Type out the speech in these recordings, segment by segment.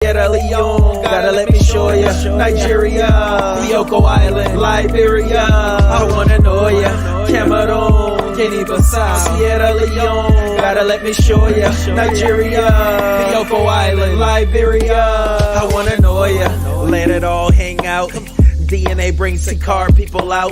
Sierra Leone, gotta let me show ya. Nigeria, Bioko Island, Liberia, I wanna know ya. Cameroon, Guinea-Bissau, Sierra Leone, gotta let me show ya. Nigeria, Bioko Island, Liberia, I wanna know ya. Let it all hang out. DNA brings the car people out.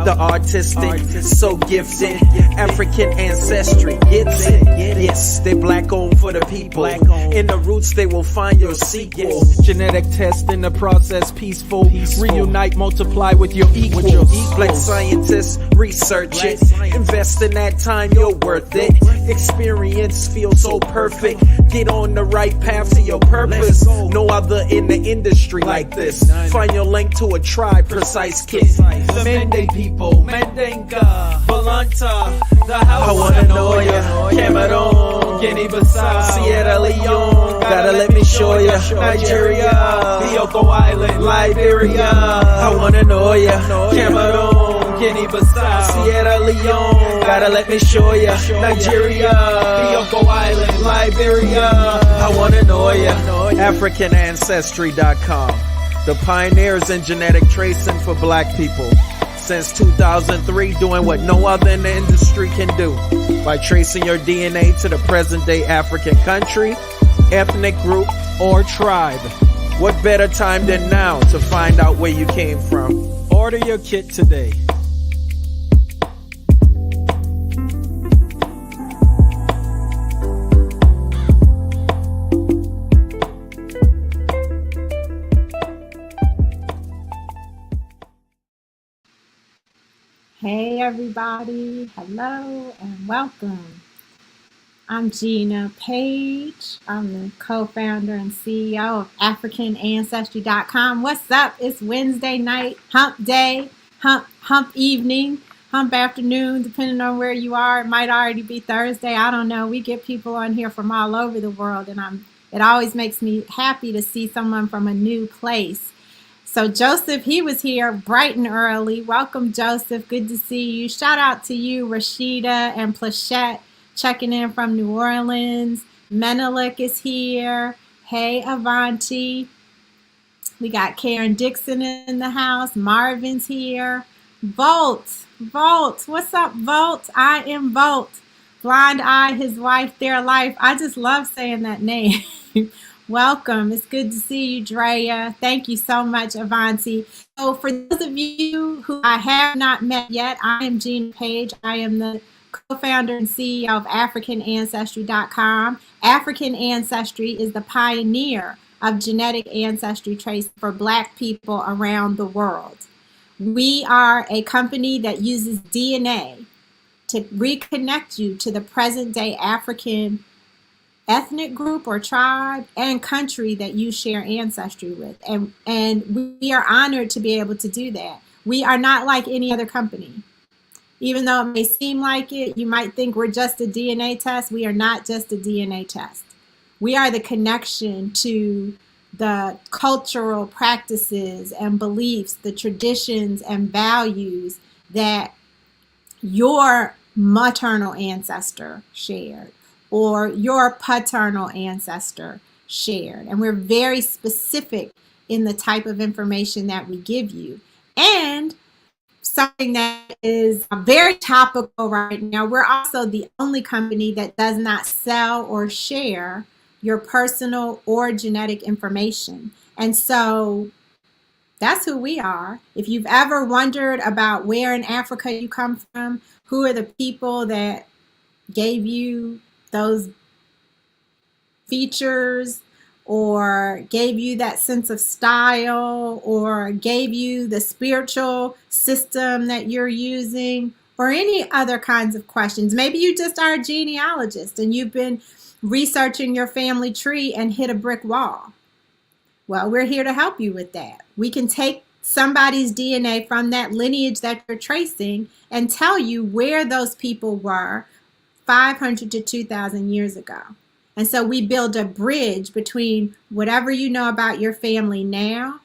The artistic, so gifted. African ancestry gets it. Yes, they black owned for the people. In the roots they will find your sequel. Genetic test in the process, peaceful. Reunite, multiply with your equals. Black scientists, research it. Invest in that time, you're worth it. Experience feels so perfect. Get on the right path to your purpose. No other in the industry like this. Find your link to a tribe, precise kit. The Mende people, Mendenga, Volanta, the house. I wanna know ya. Cameroon, Guinea-Bissau, Sierra Leone, gotta let me show ya. Nigeria, Bioko Island, Liberia, I wanna know ya. Cameroon, Guinea-Bissau, Sierra Leone, gotta let me show ya. Nigeria, Bioko Island, Liberia, I wanna know ya. AfricanAncestry.com, the pioneers in genetic tracing for black people. Since 2003, doing what no other in the industry can do. By tracing your DNA to the present day African country, ethnic group, or tribe. What better time than now to find out where you came from? Order your kit today. Hey everybody, hello and welcome. I'm Gina Page. I'm the co-founder and CEO of AfricanAncestry.com. What's up? It's Wednesday night, hump day, hump evening, hump afternoon, depending on where you are. It might already be Thursday. I don't know. We get people on here from all over the world, and it always makes me happy to see someone from a new place. So Joseph, he was here bright and early. Welcome, Joseph. Good to see you. Shout out to you, Rashida and Plachette, checking in from New Orleans. Menelik is here. Hey, Avanti. We got Karen Dixon in the house. Marvin's here. Volt. What's up, Volt? I am Volt. Blind Eye, his wife, their life. I just love saying that name. Welcome. It's good to see you, Drea. Thank you so much, Avanti. So for those of you who I have not met yet, I am Gina Page. I am the co-founder and CEO of AfricanAncestry.com. African Ancestry is the pioneer of genetic ancestry tracing for Black people around the world. We are a company that uses DNA to reconnect you to the present day African ethnic group or tribe and country that you share ancestry with. And we are honored to be able to do that. We are not like any other company. Even though it may seem like it, you might think we're just a DNA test. We are not just a DNA test. We are the connection to the cultural practices and beliefs, the traditions and values that your maternal ancestor shared, or your paternal ancestor shared. And we're very specific in the type of information that we give you. And something that is very topical right now, we're also the only company that does not sell or share your personal or genetic information. And so that's who we are. If you've ever wondered about where in Africa you come from, who are the people that gave you those features, or gave you that sense of style, or gave you the spiritual system that you're using, or any other kinds of questions. Maybe you just are a genealogist and you've been researching your family tree and hit a brick wall. Well, we're here to help you with that. We can take somebody's DNA from that lineage that you're tracing and tell you where those people were 500 to 2,000 years ago. And so we build a bridge between whatever you know about your family now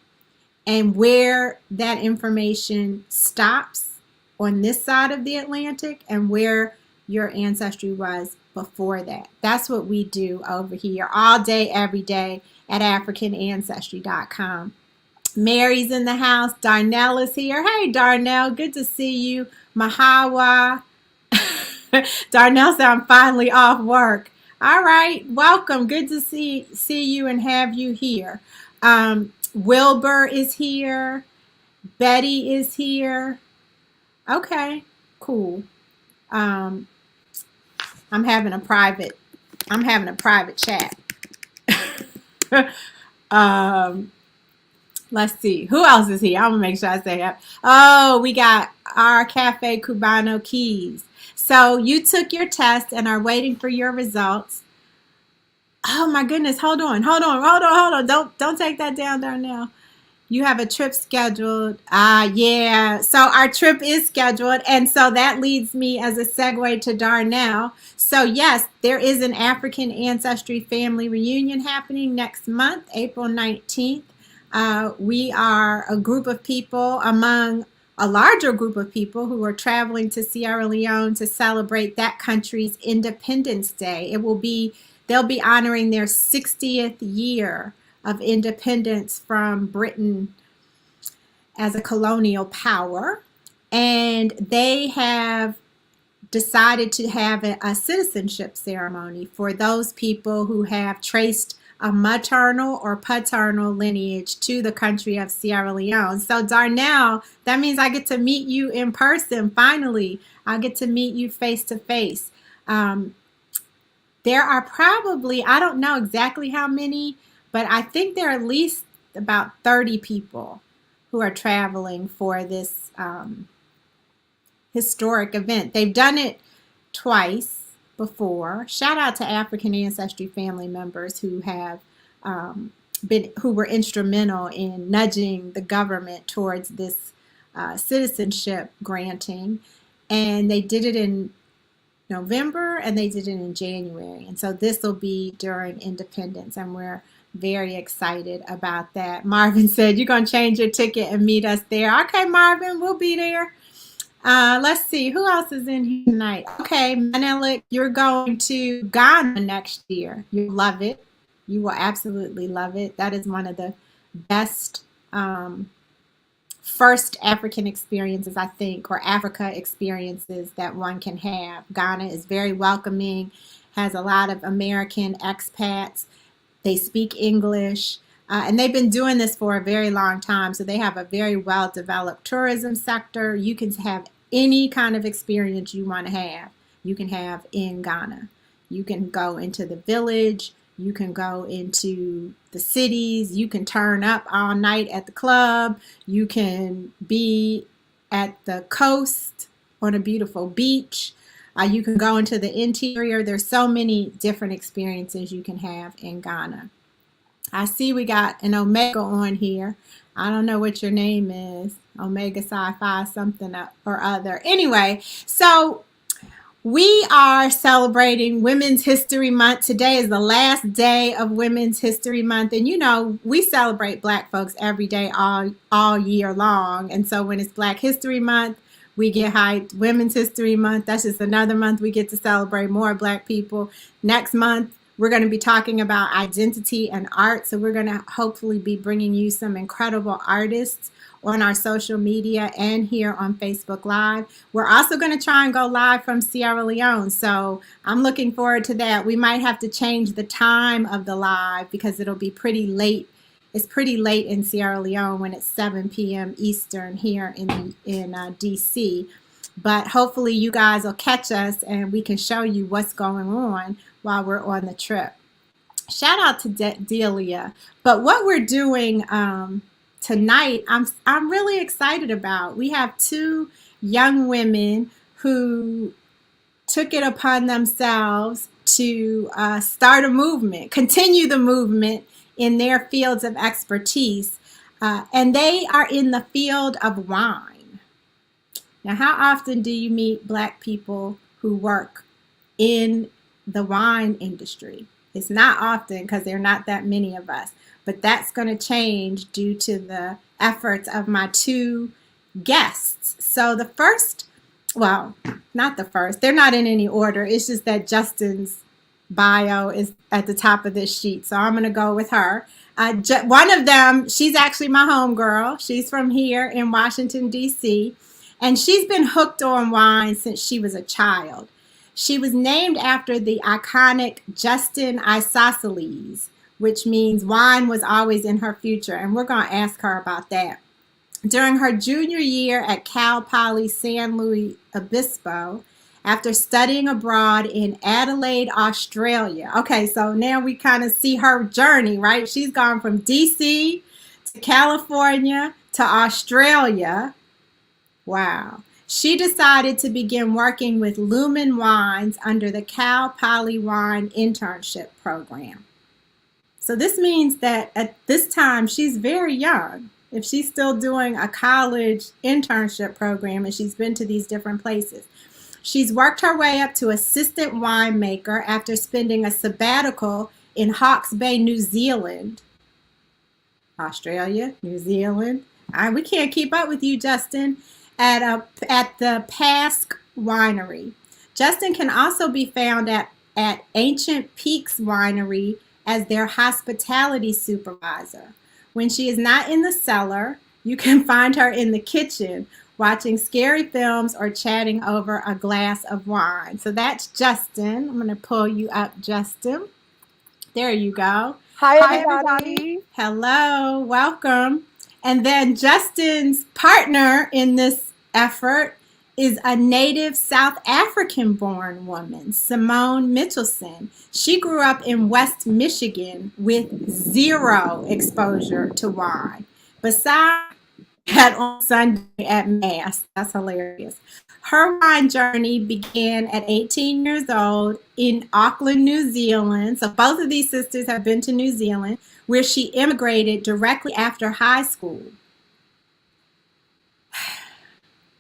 and where that information stops on this side of the Atlantic and where your ancestry was before that. That's what we do over here all day, every day at AfricanAncestry.com. Mary's in the house. Darnell is here. Hey, Darnell, good to see you. Mahawa. Darnell said, I'm finally off work. All right, welcome. Good to see you and have you here. Wilbur is here. Betty is here. Okay, cool. I'm having a private chat. Let's see. Who else is here? I'm going to make sure I say that. Oh, we got our Cafe Cubano Keys. So you took your test and are waiting for your results. Oh, my goodness. Hold on. Don't take that down, Darnell. You have a trip scheduled. Yeah. So our trip is scheduled. And so that leads me as a segue to Darnell. So yes, there is an African Ancestry family reunion happening next month, April 19th. We are a group of people among a larger group of people who are traveling to Sierra Leone to celebrate that country's Independence Day. They'll be honoring their 60th year of independence from Britain as a colonial power. And they have decided to have a citizenship ceremony for those people who have traced a maternal or paternal lineage to the country of Sierra Leone. So Darnell, that means I get to meet you in person. Finally, I get to meet you face to face. There are probably, I don't know exactly how many, but I think there are at least about 30 people who are traveling for this historic event. They've done it twice before. Shout out to African Ancestry family members who have who were instrumental in nudging the government towards this citizenship granting. And they did it in November and they did it in January. And so this will be during Independence, and we're very excited about that. Marvin said, you're going to change your ticket and meet us there. Okay, Marvin, we'll be there. Let's see, who else is in here tonight? Okay, Manelik, you're going to Ghana next year. You'll love it. You will absolutely love it. That is one of the best first African experiences, I think, or Africa experiences that one can have. Ghana is very welcoming, has a lot of American expats. They speak English, and they've been doing this for a very long time. So they have a very well-developed tourism sector. You can have any kind of experience you want to have. You can have in Ghana. You can go into the village. You can go into the cities. You can turn up all night at the club. You can be at the coast on a beautiful beach. You can go into the interior. There's so many different experiences you can have in Ghana. I see we got an Omega on here. I don't know what your name is. Omega Sci-Fi something or other. Anyway, so we are celebrating Women's History Month. Today is the last day of Women's History Month. And you know, we celebrate Black folks every day all year long. And so when it's Black History Month, we get hyped. Women's History Month, that's just another month we get to celebrate more Black people. Next month, we're going to be talking about identity and art. So we're going to hopefully be bringing you some incredible artists on our social media and here on Facebook Live. We're also going to try and go live from Sierra Leone. So I'm looking forward to that. We might have to change the time of the live because it'll be pretty late. It's pretty late in Sierra Leone when it's 7 p.m. Eastern here in DC. But hopefully you guys will catch us and we can show you what's going on while we're on the trip. Shout out to Delia. But what we're doing tonight, I'm really excited about. We have two young women who took it upon themselves to start a movement, continue the movement in their fields of expertise, and they are in the field of wine. Now, how often do you meet Black people who work in the wine industry? It's not often because there are not that many of us, but that's going to change due to the efforts of my two guests. So the first well, not the first. They're not in any order. It's just that Justin's bio is at the top of this sheet. So I'm going to go with her. One of them, she's actually my homegirl. She's from here in Washington, D.C., and she's been hooked on wine since she was a child. She was named after the iconic Justin Isosceles, which means wine was always in her future. And we're going to ask her about that. During her junior year at Cal Poly San Luis Obispo, after studying abroad in Adelaide, Australia. Okay, so now we kind of see her journey, right? She's gone from DC to California to Australia. Wow. She decided to begin working with Lumen Wines under the Cal Poly Wine Internship Program. So this means that at this time, she's very young. If she's still doing a college internship program and she's been to these different places. She's worked her way up to assistant winemaker after spending a sabbatical in Hawke's Bay, New Zealand. Australia, New Zealand. We can't keep up with you, Justin. At the Pask Winery. Justin can also be found at Ancient Peaks Winery as their hospitality supervisor. When she is not in the cellar, you can find her in the kitchen watching scary films or chatting over a glass of wine. So that's Justin. I'm going to pull you up, Justin. There you go. Hi, everybody. Hello, welcome. And then Justin's partner in this effort is a native South African-born woman, Simonne Mitchelson. She grew up in West Michigan with zero exposure to wine. Besides that, on Sunday at Mass. That's hilarious. Her wine journey began at 18 years old in Auckland, New Zealand. So both of these sisters have been to New Zealand, where she immigrated directly after high school.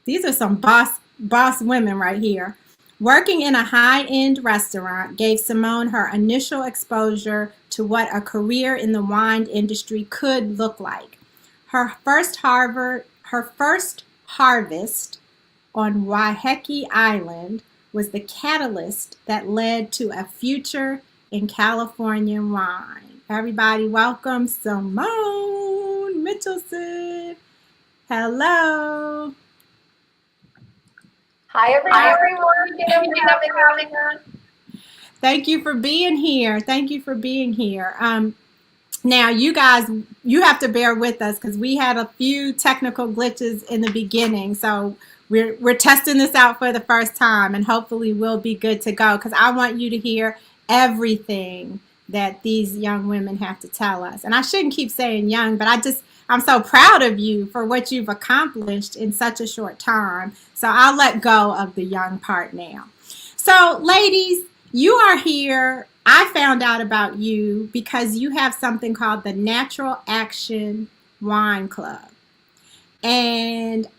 These are some boss women right here. Working in a high-end restaurant gave Simonne her initial exposure to what a career in the wine industry could look like. Her first harvest on Waiheke Island was the catalyst that led to a future in California wine. Everybody welcome Simonne Mitchelson. Hello. Hi, everyone. Thank you for being here. Now, you guys, you have to bear with us because we had a few technical glitches in the beginning. So we're testing this out for the first time, and hopefully we'll be good to go because I want you to hear everything that these young women have to tell us. And I shouldn't keep saying young, but I'm so proud of you for what you've accomplished in such a short time. So I'll let go of the young part now. So ladies, you are here. I found out about you because you have something called the Natural Action Wine Club. And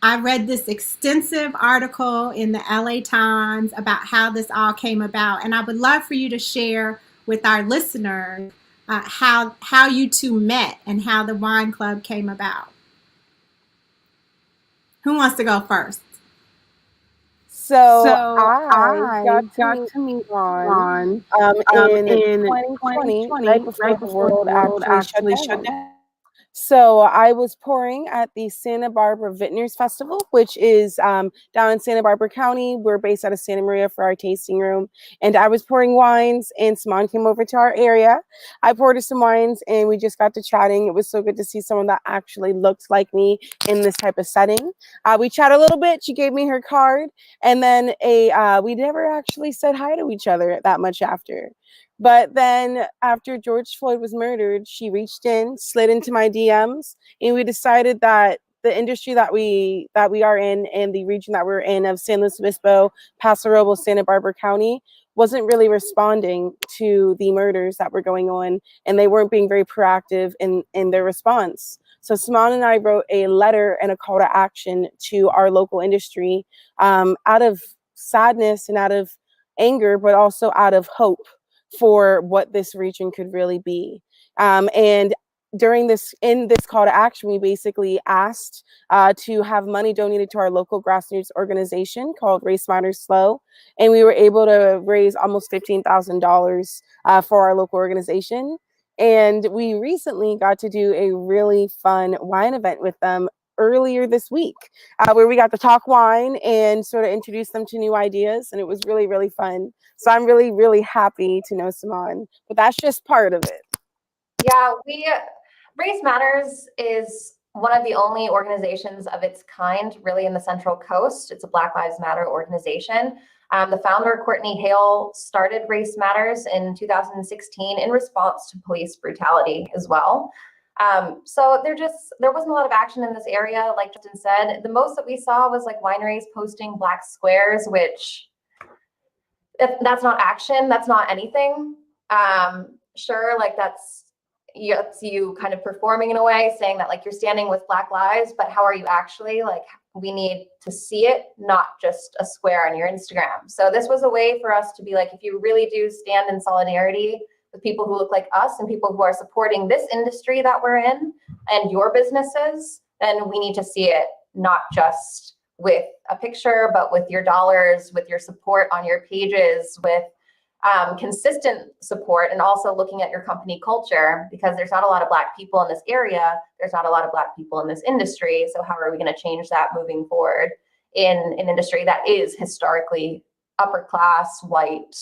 I read this extensive article in the LA Times about how this all came about. And I would love for you to share with our listeners how you two met and how the wine club came about. Who wants to go first? So I got to meet Ron in 2020, right before the world actually shut down. So I was pouring at the Santa Barbara Vintners Festival, which is down in Santa Barbara County. We're based out of Santa Maria for our tasting room. And I was pouring wines, and Simonne came over to our area. I poured her some wines, and we just got to chatting. It was so good to see someone that actually looked like me in this type of setting. We chatted a little bit. She gave me her card. And then we never actually said hi to each other that much after. But then after George Floyd was murdered, she reached in, slid into my DMs, and we decided that the industry that we are in and the region that we're in of San Luis Obispo, Paso Robles, Santa Barbara County wasn't really responding to the murders that were going on, and they weren't being very proactive in their response. So Simonne and I wrote a letter and a call to action to our local industry out of sadness and out of anger, but also out of hope for what this region could really be. And in this call to action, we basically asked to have money donated to our local grassroots organization called Race Matters Slow, and we were able to raise almost $15,000 for our local organization. And we recently got to do a really fun wine event with them earlier this week, where we got to talk wine and sort of introduce them to new ideas, and it was really, really fun. So I'm really, really happy to know Simonne, but that's just part of it. Yeah, Race Matters is one of the only organizations of its kind really in the Central Coast. It's a Black Lives Matter organization. The founder, Courtney Hale, started Race Matters in 2016 in response to police brutality as well. So there wasn't a lot of action in this area, like Justin said. The most that we saw was like wineries posting black squares, which that's not action, that's not anything. Sure, like that's you kind of performing in a way, saying that like you're standing with Black lives, but how are you actually? Like, we need to see it, not just a square on your Instagram. So this was a way for us to be like, if you really do stand in solidarity with people who look like us and people who are supporting this industry that we're in and your businesses, then we need to see it, not just with a picture, but with your dollars, with your support on your pages, with consistent support, and also looking at your company culture, because there's not a lot of Black people in this area. There's not a lot of Black people in this industry. So how are we going to change that moving forward in an industry that is historically upper class, white,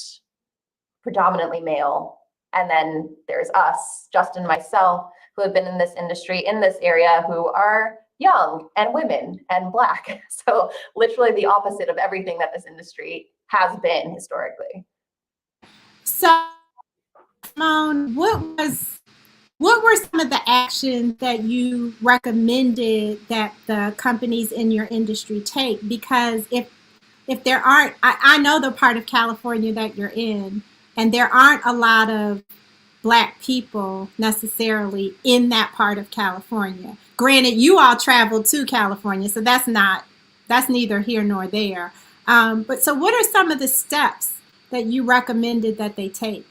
predominantly male? And then there's us, Justin, myself, who have been in this industry, in this area, who are young and women and Black. So literally the opposite of everything that this industry has been historically. So, Simonne, what were some of the actions that you recommended that the companies in your industry take? Because if there aren't, I know the part of California that you're in, and there aren't a lot of Black people necessarily in that part of California. Granted, you all traveled to California, so that's neither here nor there. But so what are some of the steps that you recommended that they take?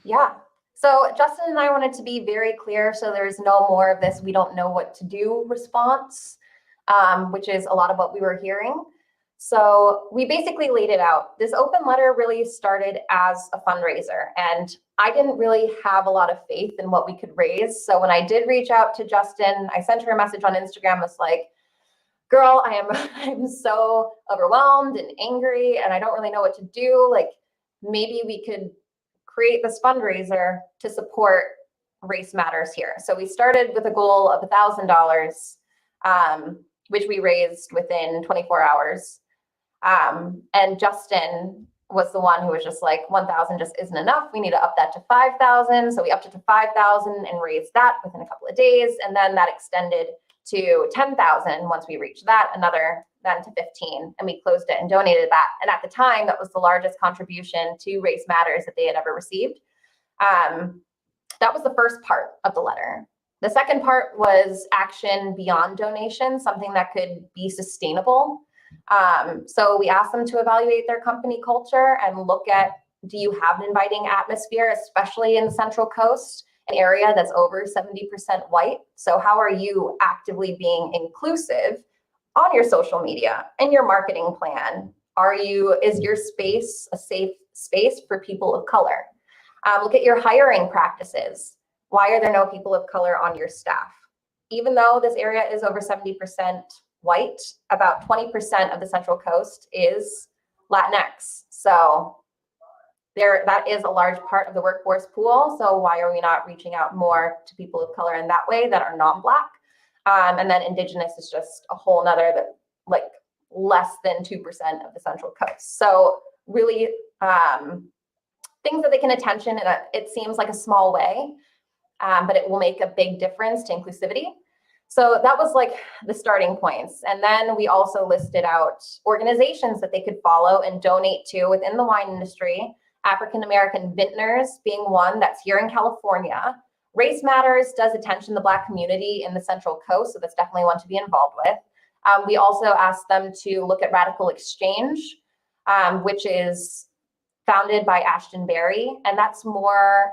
Yeah. So Justin and I wanted to be very clear, so there's no more of this "we don't know what to do" response, which is a lot of what we were hearing. So we basically laid it out. This open letter really started as a fundraiser, and I didn't really have a lot of faith in what we could raise. So when I did reach out to Justin, I sent her a message on Instagram. I was like, girl, I'm so overwhelmed and angry, and I don't really know what to do. Like, maybe we could create this fundraiser to support Race Matters here. So we started with a goal of $1,000, which we raised within 24 hours. And Justin was the one who was just like, 1,000 just isn't enough. We need to up that to 5,000. So we upped it to 5,000 and raised that within a couple of days. And then that extended to 10,000 once we reached that, then to 15, and we closed it and donated that. And at the time, that was the largest contribution to Race Matters that they had ever received. That was the first part of the letter. The second part was action beyond donation, something that could be sustainable. So we asked them to evaluate their company culture and look at, do you have an inviting atmosphere, especially in the Central Coast, an area that's over 70% white? So how are you actively being inclusive on your social media and your marketing plan? Is your space a safe space for people of color? Look at your hiring practices. Why are there no people of color on your staff? Even though this area is over 70% white, about 20% of the Central Coast is Latinx. So that is a large part of the workforce pool. So why are we not reaching out more to people of color in that way that are non-Black? And then Indigenous is just a whole nother, that like less than 2% of the Central Coast. So really things that they can attention in it seems like a small way, but it will make a big difference to inclusivity. So that was like the starting points. And then we also listed out organizations that they could follow and donate to within the wine industry. African American vintners being one that's here in California. Race Matters does attention the Black community in the Central Coast, so that's definitely one to be involved with. We also asked them to look at Radical Exchange, which is founded by Ashton Berry, and that's more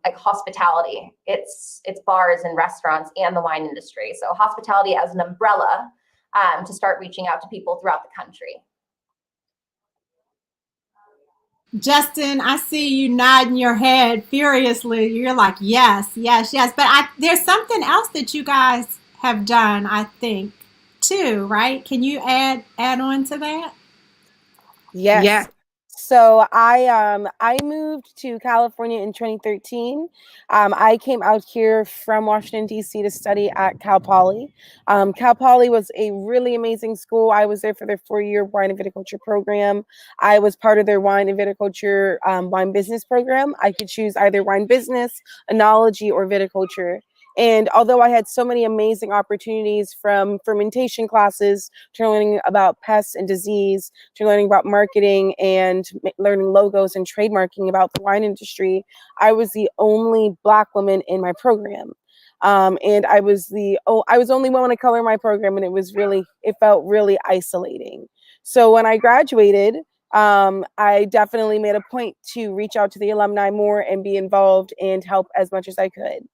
like hospitality. It's bars and restaurants and the wine industry. So hospitality as an umbrella to start reaching out to people throughout the country. Justin, I see you nodding your head furiously. You're like, yes, yes, yes. But there's something else that you guys have done, I think, too, right? Can you add on to that? Yes. So I moved to California in 2013. I came out here from Washington, D.C. to study at Cal Poly. Cal Poly was a really amazing school. I was there for their 4-year wine and viticulture program. I was part of their wine and viticulture wine business program. I could choose either wine business, enology, or viticulture. And although I had so many amazing opportunities, from fermentation classes to learning about pests and disease, to learning about marketing and learning logos and trademarking about the wine industry, I was the only Black woman in my program. And I was only woman of color in my program, and it felt really isolating. So when I graduated, I definitely made a point to reach out to the alumni more and be involved and help as much as I could.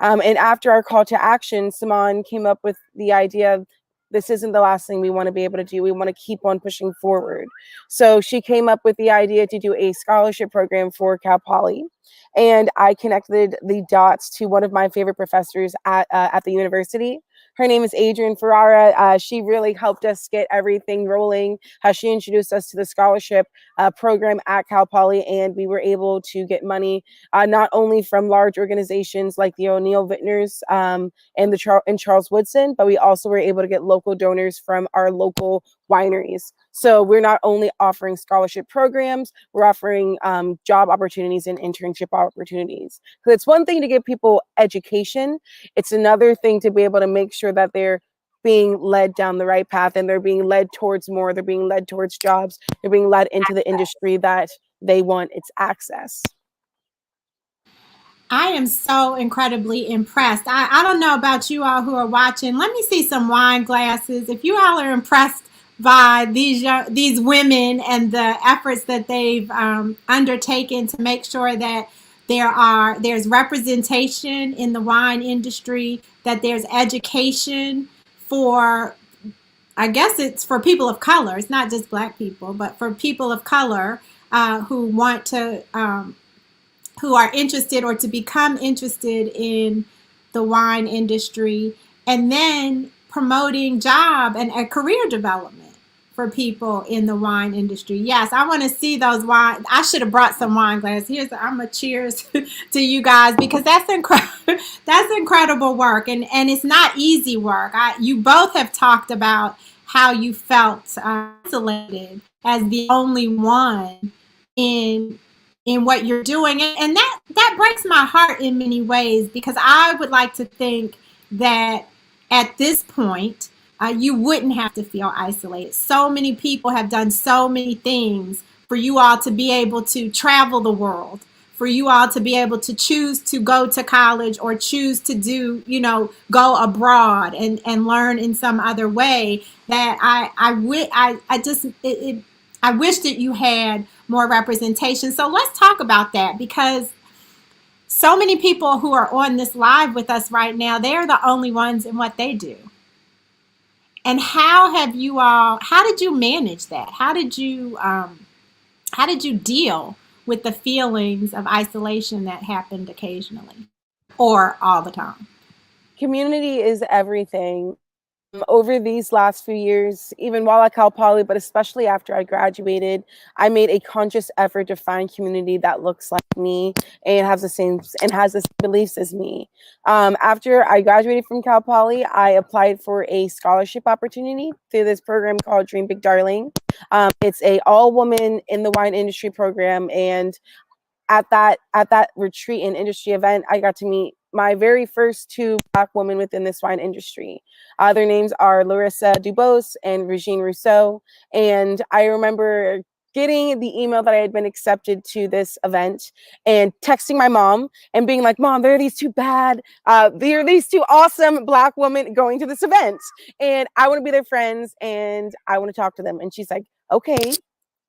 And after our call to action, Simonne came up with the idea of, this isn't the last thing we want to be able to do. We want to keep on pushing forward. So she came up with the idea to do a scholarship program for Cal Poly. And I connected the dots to one of my favorite professors at the university. Her name is Adrienne Ferrara. She really helped us get everything rolling. She introduced us to the scholarship program at Cal Poly, and we were able to get money not only from large organizations like the O'Neill Vintners and Charles Woodson, but we also were able to get local donors from our local wineries. So we're not only offering scholarship programs, we're offering job opportunities and internship opportunities. Because it's one thing to give people education, it's another thing to be able to make sure that they're being led down the right path, and they're being led towards more, they're being led towards jobs, they're being led into the industry that they want. It's access. I am so incredibly impressed. I don't know about you all who are watching. Let me see some wine glasses. If you all are impressed by these women and the efforts that they've undertaken to make sure that there's representation in the wine industry, that there's education for, I guess it's for people of color. It's not just Black people, but for people of color who want to who are interested or to become interested in the wine industry, and then promoting job and career development for people in the wine industry. Yes, I want to see those wine. I should have brought some wine glasses. I'm a cheers to you guys, because that's incredible. That's incredible work, and it's not easy work. You both have talked about how you felt isolated as the only one in what you're doing, and that breaks my heart in many ways, because I would like to think that at this point you wouldn't have to feel isolated. So many people have done so many things for you all to be able to travel the world, for you all to be able to choose to go to college or choose to do, go abroad and learn in some other way, that I wish that you had more representation. So let's talk about that, because so many people who are on this live with us right now, they're the only ones in what they do. And how did you manage that? How did you deal with the feelings of isolation that happened occasionally or all the time? Community is everything. Over these last few years, even while at Cal Poly, but especially after I graduated, I made a conscious effort to find community that looks like me and has the same beliefs as me. After I graduated from Cal Poly, I applied for a scholarship opportunity through this program called Dream Big Darling. It's a all woman in the wine industry program, and at that retreat and industry event, I got to meet my very first 2 Black women within this wine industry. Their names are Larissa Dubose and Regine Rousseau. And I remember getting the email that I had been accepted to this event and texting my mom and being like, Mom, there are these 2 awesome Black women going to this event, and I want to be their friends and I want to talk to them. And she's like, okay.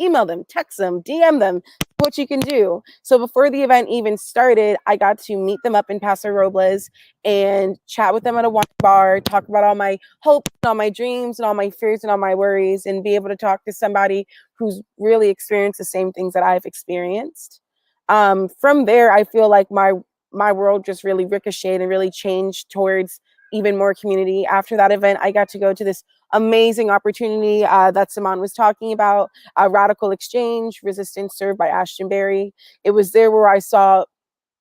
email them, text them, DM them, what you can do. So before the event even started, I got to meet them up in Paso Robles and chat with them at a wine bar, talk about all my hopes, and all my dreams, and all my fears, and all my worries, and be able to talk to somebody who's really experienced the same things that I've experienced. From there, I feel like my world just really ricocheted and really changed towards even more community. After that event, I got to go to this amazing opportunity that Simonne was talking about, Radical Exchange, Resistance Served by Ashton Berry. It was there where I saw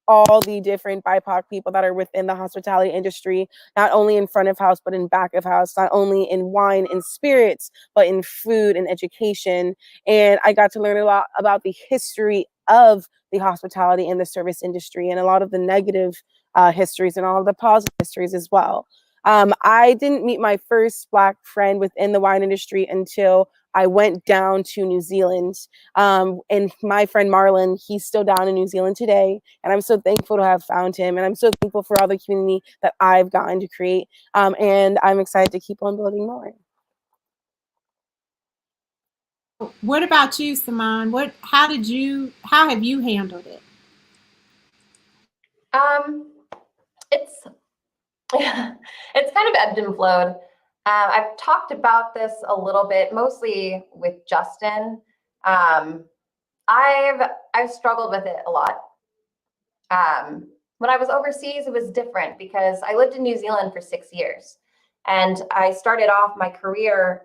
all the different BIPOC people that are within the hospitality industry, not only in front of house, but in back of house, not only in wine and spirits, but in food and education. And I got to learn a lot about the history of the hospitality and the service industry, and a lot of the negative histories and all of the positive histories as well. I didn't meet my first Black friend within the wine industry until I went down to New Zealand. And my friend Marlon, he's still down in New Zealand today. And I'm so thankful to have found him. And I'm so thankful for all the community that I've gotten to create. And I'm excited to keep on building more. What about you, Simonne? How have you handled it? It's it's kind of ebbed and flowed. I've talked about this a little bit, mostly with Justin. I've struggled with it a lot. When I was overseas, it was different because I lived in New Zealand for 6 years, and I started off my career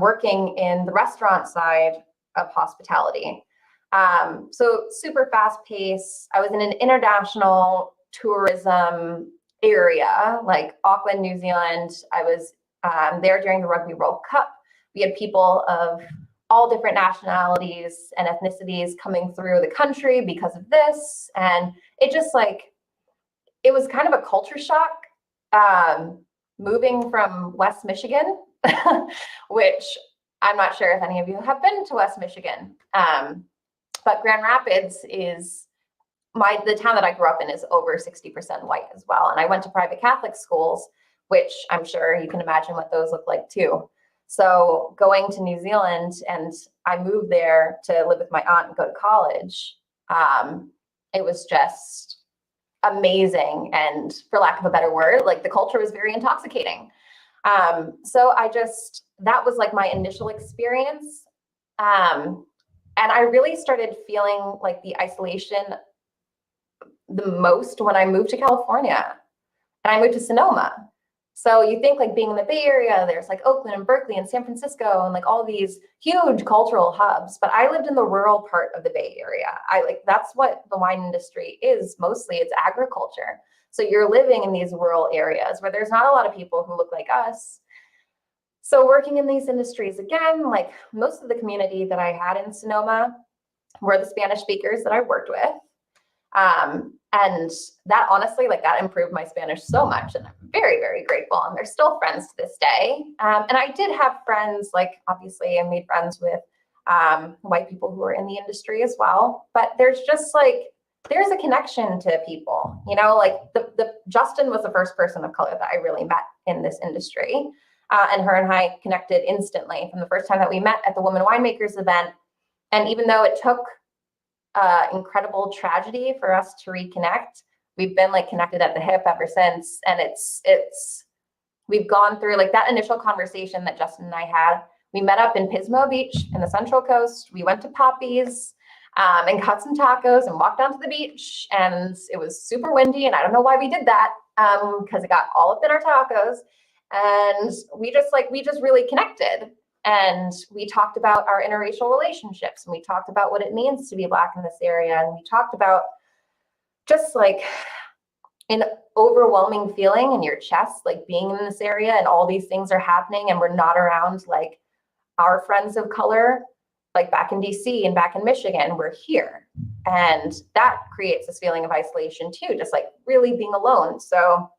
working in the restaurant side of hospitality. So super fast pace. I was in an international tourism area, like Auckland, New Zealand. I was there during the Rugby World Cup. We had people of all different nationalities and ethnicities coming through the country because of this. And it just it was kind of a culture shock moving from West Michigan, which I'm not sure if any of you have been to West Michigan. But Grand Rapids is the town that I grew up in is over 60% white as well. And I went to private Catholic schools, which I'm sure you can imagine what those look like too. So going to New Zealand, and I moved there to live with my aunt and go to college. It was just amazing. And for lack of a better word, the culture was very intoxicating. So that was my initial experience. And I really started feeling the isolation the most when I moved to California, and I moved to Sonoma. So you think being in the Bay Area, there's Oakland and Berkeley and San Francisco and all these huge cultural hubs, but I lived in the rural part of the Bay Area. That's what the wine industry is mostly. It's agriculture. So you're living in these rural areas where there's not a lot of people who look like us. So working in these industries, again, most of the community that I had in Sonoma were the Spanish speakers that I worked with. And that honestly, that improved my Spanish so much, and I'm very, very grateful. And they're still friends to this day. And I did have friends, obviously I made friends with, white people who are in the industry as well, but there's just there's a connection to people, Justin was the first person of color that I really met in this industry. And her and I connected instantly from the first time that we met at the Women Winemakers event. And even though it took incredible tragedy for us to reconnect, we've been connected at the hip ever since. And we've gone through that initial conversation that Justin and I had. We met up in Pismo Beach in the Central Coast. We went to Poppy's and cut some tacos and walked down to the beach, and it was super windy, and I don't know why we did that, because it got all up in our tacos. And we just really connected. And we talked about our interracial relationships, and we talked about what it means to be Black in this area. And we talked about just an overwhelming feeling in your chest, being in this area and all these things are happening and we're not around our friends of color, back in DC and back in Michigan, we're here. And that creates this feeling of isolation too, just really being alone. So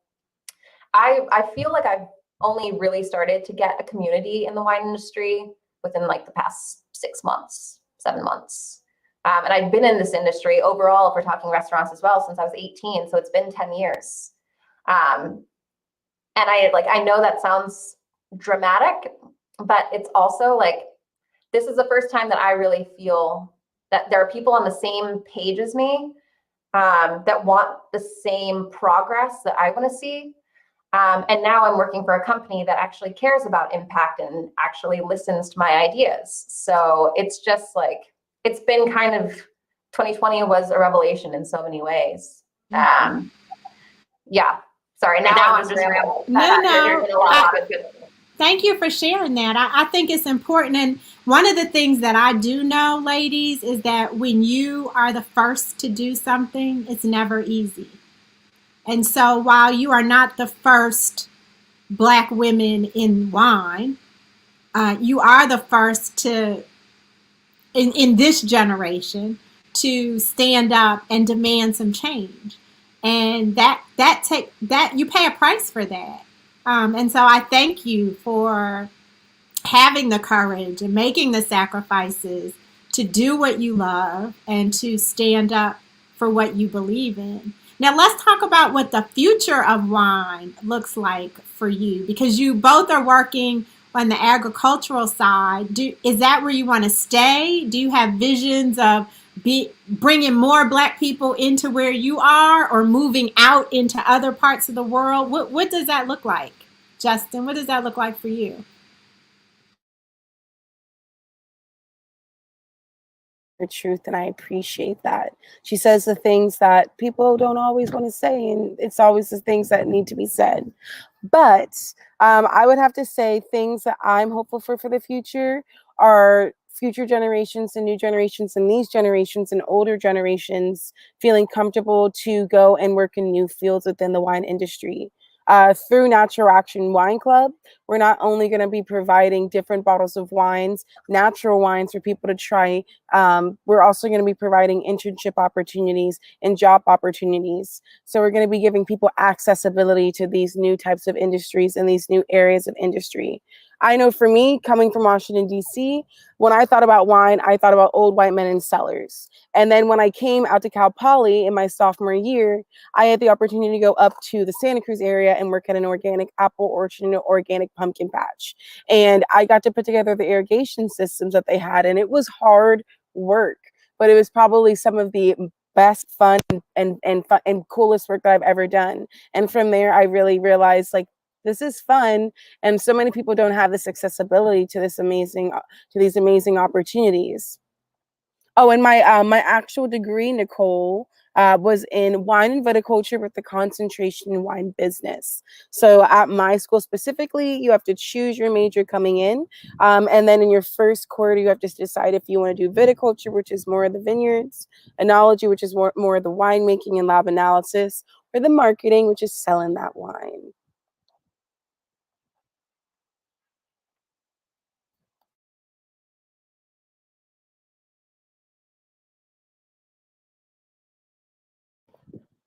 I feel I've only really started to get a community in the wine industry within the past 6 months, 7 months. And I've been in this industry overall, if we're talking restaurants as well, since I was 18. So it's been 10 years. And I know that sounds dramatic, but it's also this is the first time that I really feel that there are people on the same page as me, that want the same progress that I want to see. And now I'm working for a company that actually cares about impact and actually listens to my ideas. So it's just like, it's been kind of, 2020 was a revelation in so many ways. Yeah. Sorry, now I'm just rambling. No. Thank you for sharing that. I think it's important. And one of the things that I do know, ladies, is that when you are the first to do something, it's never easy. And so while you are not the first Black women in wine, you are the first to, in this generation, to stand up and demand some change. And that you pay a price for that. And so I thank you for having the courage and making the sacrifices to do what you love and to stand up for what you believe in. Now let's talk about what the future of wine looks like for you, because you both are working on the agricultural side. Is that where you want to stay? Do you have visions of bringing more Black people into where you are, or moving out into other parts of the world? What does that look like? Justin, what does that look like for you? The truth, and I appreciate that. She says the things that people don't always want to say, and it's always the things that need to be said. But I would have to say things that I'm hopeful for the future are future generations and new generations and these generations and older generations feeling comfortable to go and work in new fields within the wine industry. Through Natural Action Wine Club, we're not only going to be providing different bottles of wines, natural wines for people to try, we're also going to be providing internship opportunities and job opportunities. So we're going to be giving people accessibility to these new types of industries and these new areas of industry. I know for me, coming from Washington, D.C., when I thought about wine, I thought about old white men in cellars. And then when I came out to Cal Poly in my sophomore year, I had the opportunity to go up to the Santa Cruz area and work at an organic apple orchard and an organic pumpkin patch. And I got to put together the irrigation systems that they had. And it was hard work, but it was probably some of the best fun and coolest work that I've ever done. And from there, I really realized, like, this is fun, and so many people don't have this accessibility to these amazing opportunities. Oh, and my actual degree, Nicole, was in wine and viticulture with the concentration in wine business. So at my school specifically, you have to choose your major coming in, and then in your first quarter, you have to decide if you want to do viticulture, which is more of the vineyards, enology, which is more of the winemaking and lab analysis, or the marketing, which is selling that wine.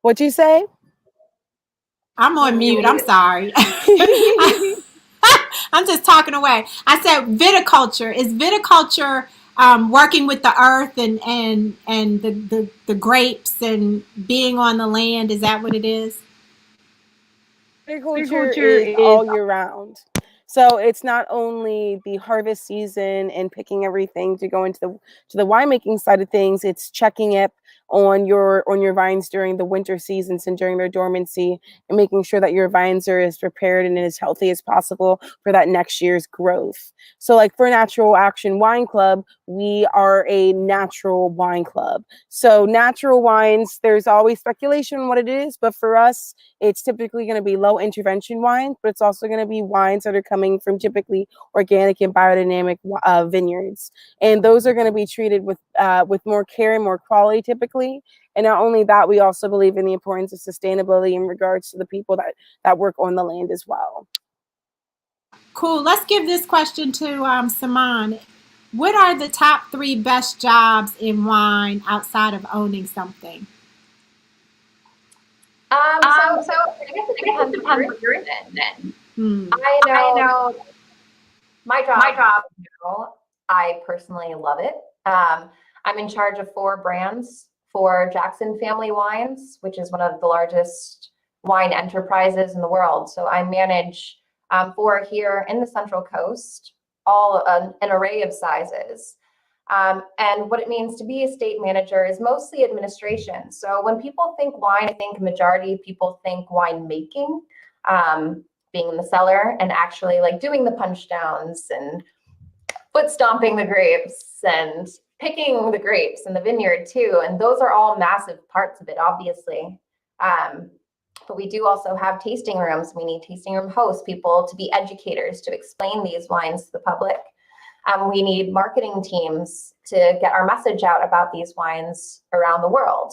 What'd you say? I'm on mute. I'm sorry. I'm just talking away. I said viticulture. Is viticulture working with the earth and the grapes and being on the land? Is that what it is? Viticulture is all year round. So it's not only the harvest season and picking everything to go into the winemaking side of things, it's checking it on your vines during the winter seasons and during their dormancy, and making sure that your vines are as prepared and as healthy as possible for that next year's growth. So like for Natural Action Wine Club, we are a natural wine club. So natural wines, there's always speculation on what it is, but for us, it's typically going to be low intervention wines, but it's also going to be wines that are coming from typically organic and biodynamic vineyards. And those are going to be treated with more care and more quality typically. And not only that, we also believe in the importance of sustainability in regards to the people that work on the land as well. Cool. Let's give this question to Simonne. What are the top 3 best jobs in wine outside of owning something? So I guess it depends what you're in. I know my job, I personally love it. I'm in charge of 4 brands for Jackson Family Wines, which is one of the largest wine enterprises in the world. So I manage 4 here in the Central Coast, all an array of sizes. And what it means to be a state manager is mostly administration. So when people think wine, I think majority of people think wine making, being in the cellar and actually like doing the punch downs and foot stomping the grapes and picking the grapes in the vineyard too. And those are all massive parts of it, obviously. But we do also have tasting rooms. We need tasting room hosts, people to be educators, to explain these wines to the public. We need marketing teams to get our message out about these wines around the world.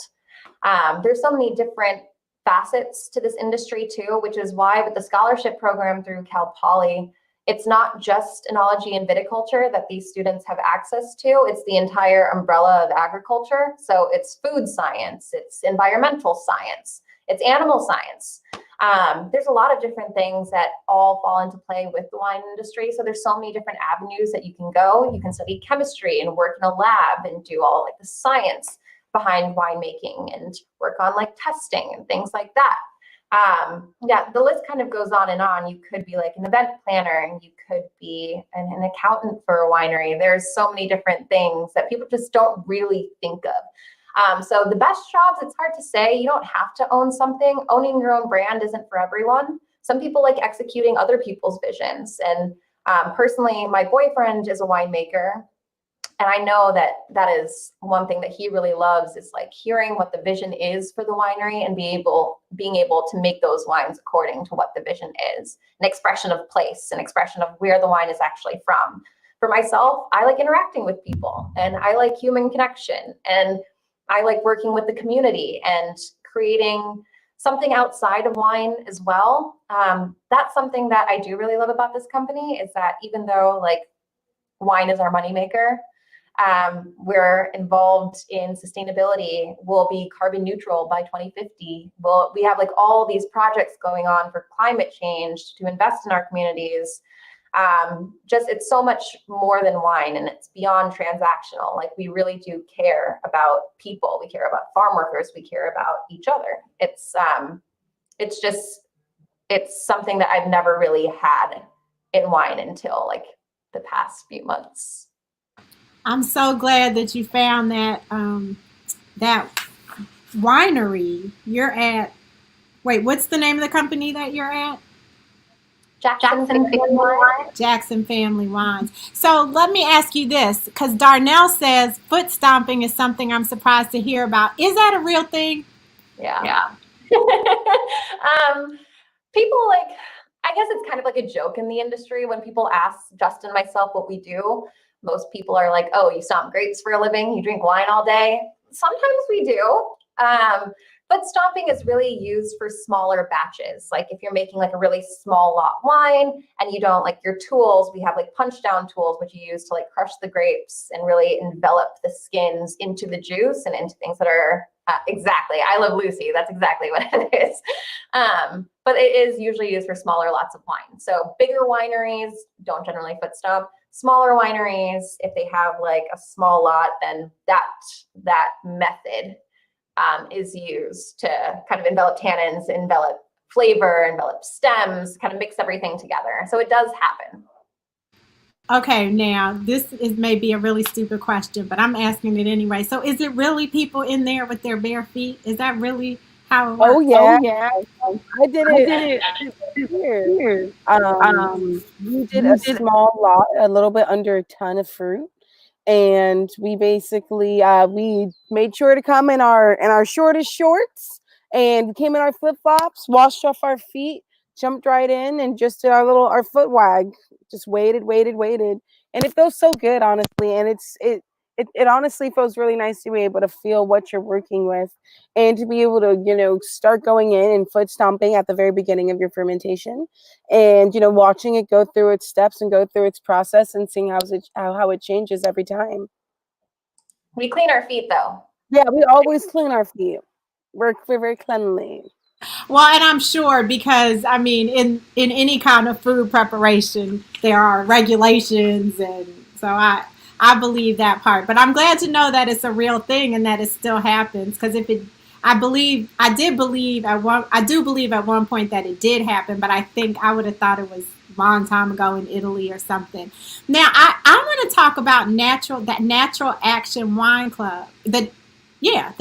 There's so many different facets to this industry too, which is why with the scholarship program through Cal Poly, it's not just enology and viticulture that these students have access to, it's the entire umbrella of agriculture. So it's food science, it's environmental science, it's animal science. There's a lot of different things that all fall into play with the wine industry. So there's so many different avenues that you can go. You can study chemistry and work in a lab and do all like the science behind winemaking and work on like testing and things like that. Yeah, the list kind of goes on and on. You could be like an event planner and you could be an accountant for a winery. There's so many different things that people just don't really think of. So the best jobs, it's hard to say. You don't have to own something. Owning your own brand isn't for everyone. Some people like executing other people's visions. And personally, my boyfriend is a winemaker. And I know that that is one thing that he really loves is like hearing what the vision is for the winery and being able to make those wines according to what the vision is. An expression of place, an expression of where the wine is actually from. For myself, I like interacting with people and I like human connection and I like working with the community and creating something outside of wine as well. That's something that I do really love about this company is that even though like wine is our moneymaker, we're involved in sustainability. We'll be carbon neutral by 2050. We have like all these projects going on for climate change to invest in our communities. It's so much more than wine and it's beyond transactional. Like we really do care about people. We care about farm workers. We care about each other. It's something that I've never really had in wine until like the past few months. I'm so glad that you found that that winery you're at. Wait, what's the name of the company that you're at? Jackson Family Wines. Jackson Family Wines. So let me ask you this, because Darnell says foot stomping is something I'm surprised to hear about. Is that a real thing? Yeah. People like, I guess it's kind of like a joke in the industry when people ask Justin and myself what we do. Most people are like, oh, you stomp grapes for a living? You drink wine all day? Sometimes we do. But stomping is really used for smaller batches. Like if you're making like a really small lot wine and you don't like your tools, we have like punch down tools, which you use to like crush the grapes and really envelop the skins into the juice and into things that are exactly, I love Lucy. That's exactly what it is. But it is usually used for smaller lots of wine. So bigger wineries don't generally foot stomp. Smaller wineries, if they have like a small lot, then that method is used to kind of envelop tannins, envelop flavor, envelop stems, kind of mix everything together. So it does happen. Okay, now this is maybe a really stupid question, but I'm asking it anyway. So is it really people in there with their bare feet? Is that really how it works? Oh yeah. I did it here. We did a small lot, a little bit under a ton of fruit. And we basically we made sure to come in our shortest shorts and came in our flip-flops, washed off our feet, jumped right in and just did our foot wag. Just waited. And it feels so good, honestly. And it honestly feels really nice to be able to feel what you're working with and to be able to, start going in and foot stomping at the very beginning of your fermentation and, watching it go through its steps and go through its process and seeing how it changes every time. We clean our feet though. Yeah, we always clean our feet. We're very cleanly. Well, and I'm sure because, I mean, in any kind of food preparation, there are regulations. And so I believe that part. But I'm glad to know that it's a real thing and that it still happens. Because I do believe at one point that it did happen. But I think I would have thought it was long time ago in Italy or something. Now, I want to talk about Natural Action Wine Club. The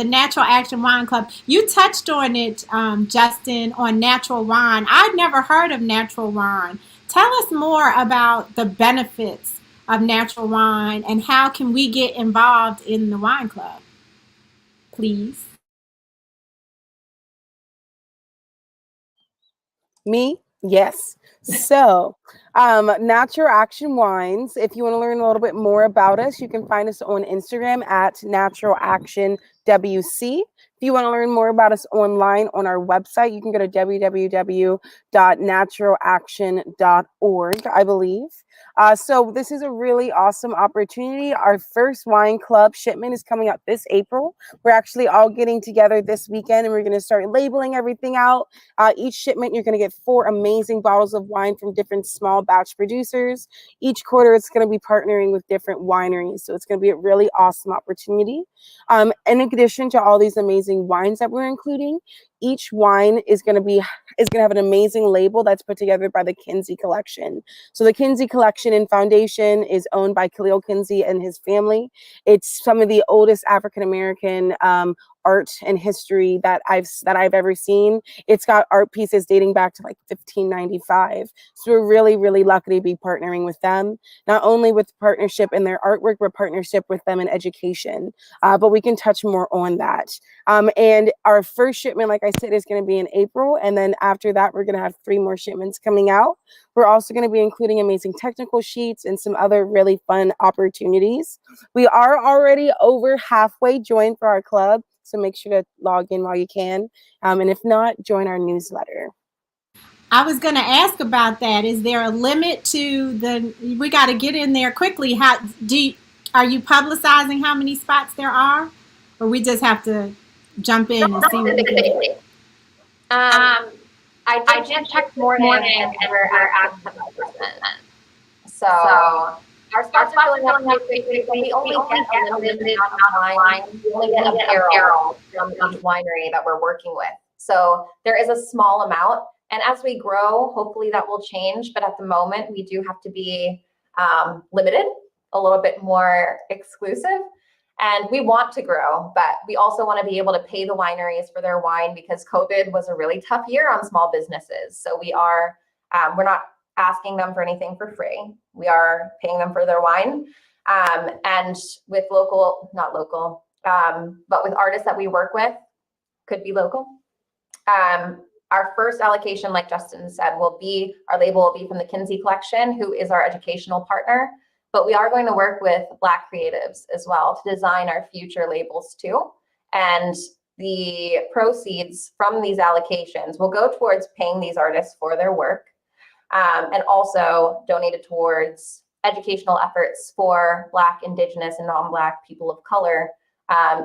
Natural Action Wine Club. You touched on it, Justin, on natural wine. I'd never heard of natural wine. Tell us more about the benefits of natural wine and how can we get involved in the wine club, please? Me? Yes. So, Natural Action Wines, if you want to learn a little bit more about us, you can find us on Instagram at Natural Action WC. If you want to learn more about us online on our website, you can go to www.naturalaction.org, I believe. So this is a really awesome opportunity. Our first wine club shipment is coming up this April. We're actually all getting together this weekend and we're going to start labeling everything out. Each shipment, you're going to get 4 amazing bottles of wine from different small batch producers. Each quarter, it's going to be partnering with different wineries. So it's going to be a really awesome opportunity. In addition to all these amazing wines that we're including, each wine is going to have an amazing label that's put together by the Kinsey Collection. So the Kinsey Collection and Foundation is owned by Khalil Kinsey and his family. It's some of the oldest African American art and history that I've ever seen. It's got art pieces dating back to like 1595. So we're really, really lucky to be partnering with them, not only with partnership in their artwork, but partnership with them in education. But we can touch more on that. And our first shipment, like I said, is going to be in April. And then after that, we're going to have 3 more shipments coming out. We're also going to be including amazing technical sheets and some other really fun opportunities. We are already over halfway joined for our club. So make sure to log in while you can. And if not, join our newsletter. I was going to ask about that. Is there a limit to we got to get in there quickly. Are you publicizing how many spots there are? Or we just have to jump in and see what we can do? I did check this morning and we're at 7%. So our spots are filling up pretty quickly. We only get a limited amount of wine. We only get a barrel from each winery that we're working with. So there is a small amount. And as we grow, hopefully that will change. But at the moment, we do have to be limited, a little bit more exclusive. And we want to grow, but we also want to be able to pay the wineries for their wine because COVID was a really tough year on small businesses. So we're not asking them for anything for free. We are paying them for their wine. And with but with artists that we work with, could be local. Our first allocation, like Justin said, our label will be from the Kinsey Collection, who is our educational partner. But we are going to work with Black creatives as well to design our future labels too. And the proceeds from these allocations will go towards paying these artists for their work. And also donated towards educational efforts for Black, Indigenous, and non-Black people of color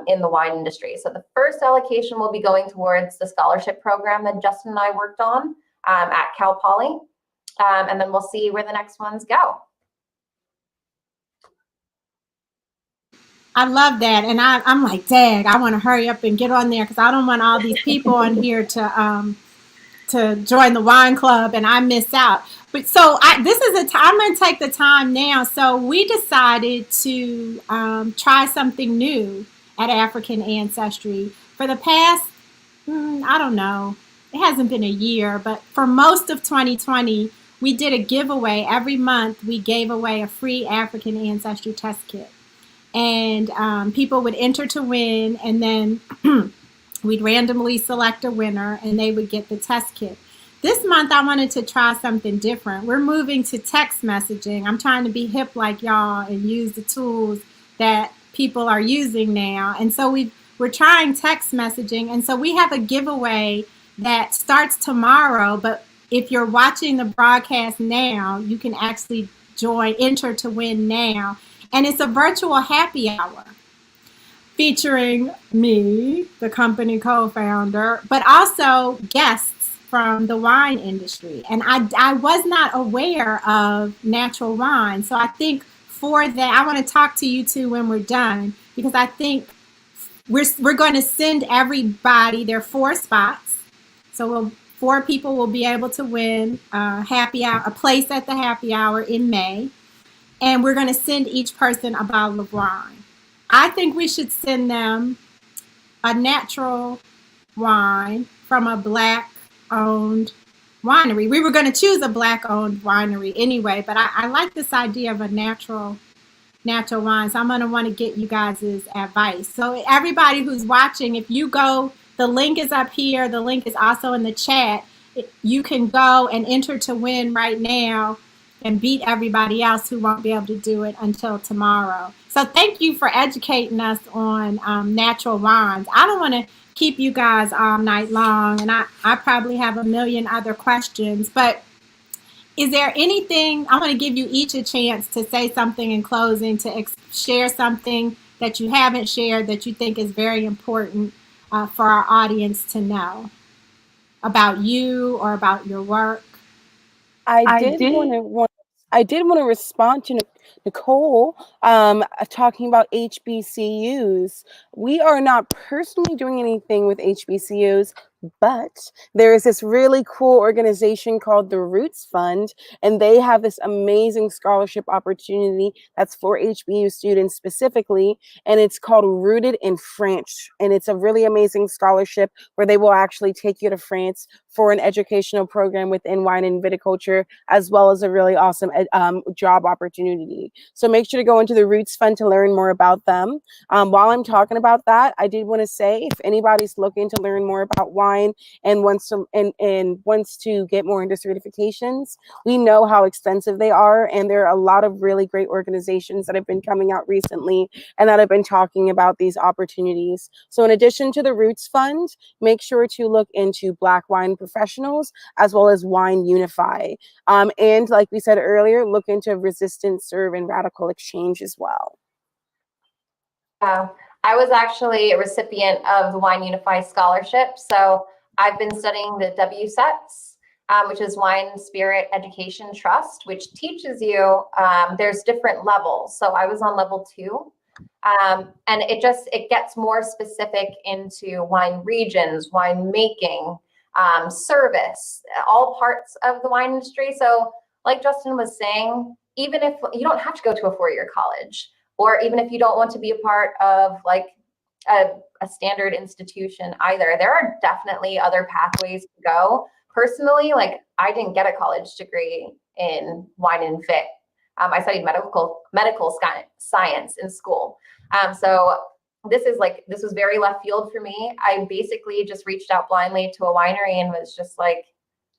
in the wine industry. So the first allocation will be going towards the scholarship program that Justin and I worked on at Cal Poly. And then we'll see where the next ones go. I love that. And I'm like, dang, I want to hurry up and get on there because I don't want all these people on here to join the wine club and I miss out. But so this is I'm going to take the time now. So we decided to try something new at African Ancestry. For the past, I don't know, it hasn't been a year, but for most of 2020, we did a giveaway. Every month, we gave away a free African Ancestry test kit. And people would enter to win, and then we'd randomly select a winner, and they would get the test kit. This month, I wanted to try something different. We're moving to text messaging. I'm trying to be hip like y'all and use the tools that people are using now. And so we're trying text messaging. And so we have a giveaway that starts tomorrow. But if you're watching the broadcast now, you can actually enter to win now. And it's a virtual happy hour featuring me, the company co-founder, but also guests from the wine industry. And I was not aware of natural wine. So I think for that, I want to talk to you two when we're done, because I think we're going to send everybody, there are 4 spots. So 4 people will be able to win a place at the happy hour in May. And we're going to send each person a bottle of wine. I think we should send them a natural wine from a Black-owned winery. We were going to choose a Black-owned winery anyway, but I like this idea of a natural wine. So I'm going to want to get you guys' advice. So everybody who's watching, if you go, the link is up here. The link is also in the chat. You can go and enter to win right now and beat everybody else who won't be able to do it until tomorrow. So thank you for educating us on natural wines. I don't want to keep you guys all night long, and I probably have a million other questions, but is there anything, I'm going to give you each a chance to say something in closing, to share something that you haven't shared that you think is very important for our audience to know about you or about your work. I did want to respond to Nicole talking about HBCUs. We are not personally doing anything with HBCUs, but there is this really cool organization called the Roots Fund, and they have this amazing scholarship opportunity that's for HBCU students specifically, and it's called Rooted in France. And it's a really amazing scholarship where they will actually take you to France for an educational program within wine and viticulture, as well as a really awesome job opportunity. So make sure to go into the Roots Fund to learn more about them. While I'm talking about that, I did want to say, if anybody's looking to learn more about wine and wants to get more into certifications, we know how expensive they are, and there are a lot of really great organizations that have been coming out recently and that have been talking about these opportunities. So in addition to the Roots Fund, make sure to look into Black Wine Professionals as well as Wine Unify. And like we said earlier, look into Resistance, Serve, and Radical Exchange as well. I was actually a recipient of the Wine Unify Scholarship. So I've been studying the WSETs, which is Wine Spirit Education Trust, which teaches you, there's different levels. So I was on level 2. And it gets more specific into wine regions, wine making, service, all parts of the wine industry. So like Justin was saying, even if you don't have to go to a 4-year college, or even if you don't want to be a part of like a standard institution either, there are definitely other pathways to go. Personally, like I didn't get a college degree in wine and vit. I studied medical science in school. So this was very left field for me. I basically just reached out blindly to a winery and was just like,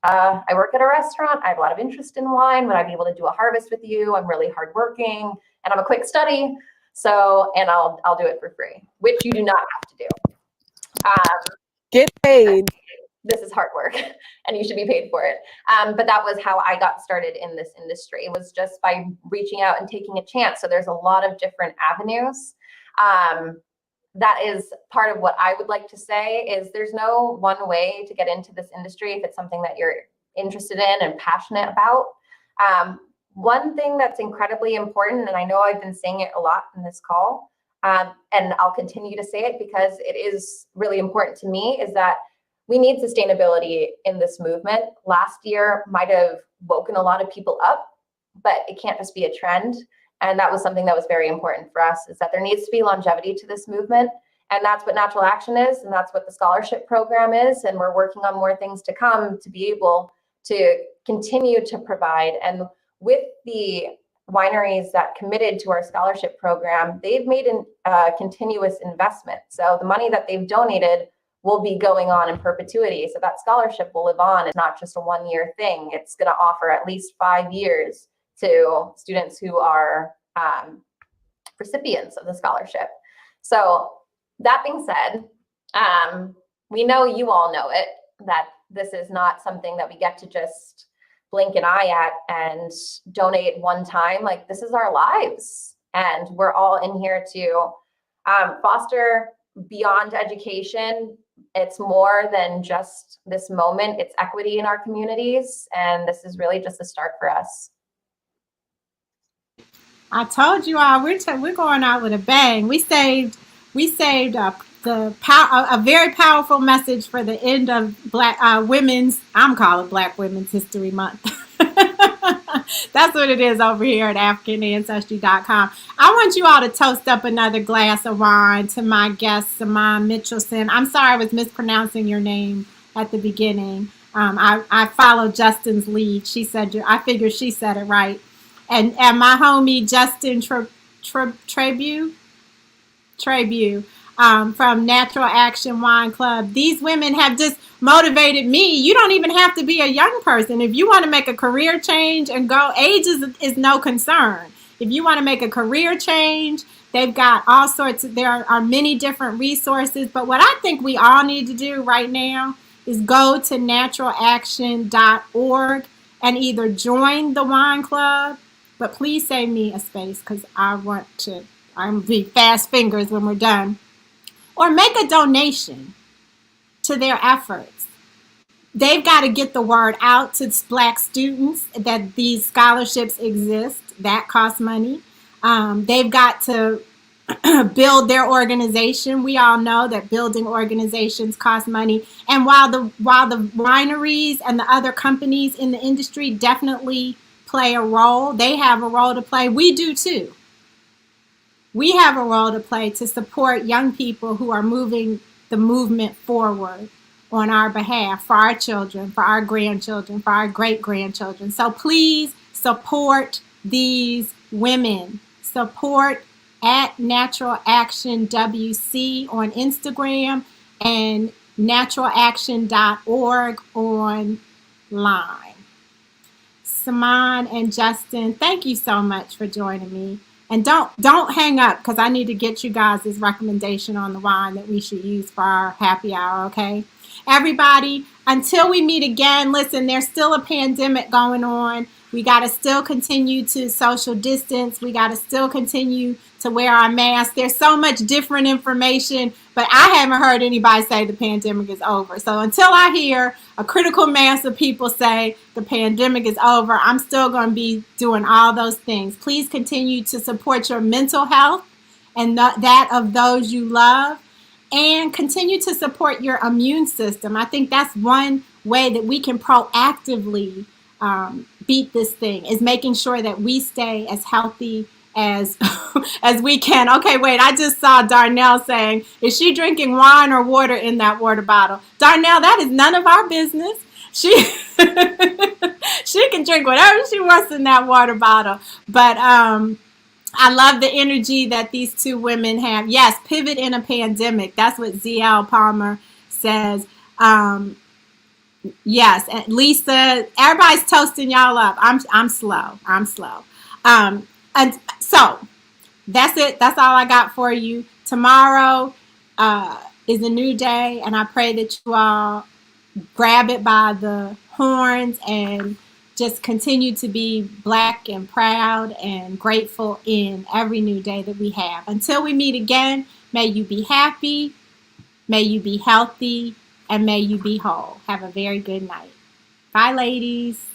I work at a restaurant. I have a lot of interest in wine. Would I be able to do a harvest with you? I'm really hardworking and I'm a quick study. So, and I'll do it for free, which you do not have to do. Get paid. This is hard work and you should be paid for it. But that was how I got started in this industry, was just by reaching out and taking a chance. So there's a lot of different avenues. That is part of what I would like to say is there's no one way to get into this industry if it's something that you're interested in and passionate about. One thing that's incredibly important, and I know I've been saying it a lot in this call, and I'll continue to say it because it is really important to me, is that we need sustainability in this movement. Last year might have woken a lot of people up, but it can't just be a trend. And that was something that was very important for us, is that there needs to be longevity to this movement. And that's what Natural Action is. And that's what the scholarship program is. And we're working on more things to come to be able to continue to provide. And with the wineries that committed to our scholarship program, they've made a continuous investment. So the money that they've donated will be going on in perpetuity. So that scholarship will live on. It's not just a 1-year thing. It's going to offer at least 5 years to students who are recipients of the scholarship. So that being said, we know you all know it, that this is not something that we get to just blink an eye at and donate one time. Like, this is our lives, and we're all in here to foster beyond education. It's more than just this moment. It's equity in our communities, and this is really just a start for us. I told you all we're going out with a bang. We saved a very powerful message for the end of Black women's. I'm calling Black Women's History Month. That's what it is over here at AfricanAncestry.com. I want you all to toast up another glass of wine to my guest, Simonne Mitchelson. I'm sorry I was mispronouncing your name at the beginning. I followed Justin's lead. She said, I figured she said it right. And my homie, Justin Trabue, from Natural Action Wine Club. These women have just motivated me. You don't even have to be a young person. If you want to make a career change and go, age is no concern. If you want to make a career change, they've got all sorts of, there are many different resources. But what I think we all need to do right now is go to naturalaction.org and either join the wine club, but please save me a space because I'm going to be fast fingers when we're done, or make a donation to their efforts. They've got to get the word out to Black students that these scholarships exist. That costs money. They've got to build their organization. We all know that building organizations cost money. And while the wineries and the other companies in the industry definitely play a role, they have a role to play. We do too. We have a role to play to support young people who are moving the movement forward on our behalf, for our children, for our grandchildren, for our great-grandchildren. So please support these women. Support at Natural Action WC on Instagram and naturalaction.org online. Simonne and Justin, thank you so much for joining me. And don't hang up because I need to get you guys' recommendation on the wine that we should use for our happy hour, okay? Everybody, until we meet again, listen, there's still a pandemic going on. We got to still continue to social distance. We got to still continue to wear our masks. There's so much different information, but I haven't heard anybody say the pandemic is over. So until I hear a critical mass of people say the pandemic is over, I'm still going to be doing all those things. Please continue to support your mental health and that of those you love, and continue to support your immune system. I think that's one way that we can proactively beat this thing, is making sure that we stay as healthy as as we can. Okay, wait, I just saw Darnell saying, is she drinking wine or water in that water bottle? Darnell, that is none of our business. She she can drink whatever she wants in that water bottle. But I love the energy that these two women have. Yes, pivot in a pandemic. That's what ZL Palmer says. Yes, and Lisa, everybody's toasting y'all up. I'm slow. And so that's it. That's all I got for you. Tomorrow is a new day, and I pray that you all grab it by the horns and just continue to be Black and proud and grateful in every new day that we have. Until we meet again, may you be happy, may you be healthy, and may you be whole. Have a very good night. Bye, ladies.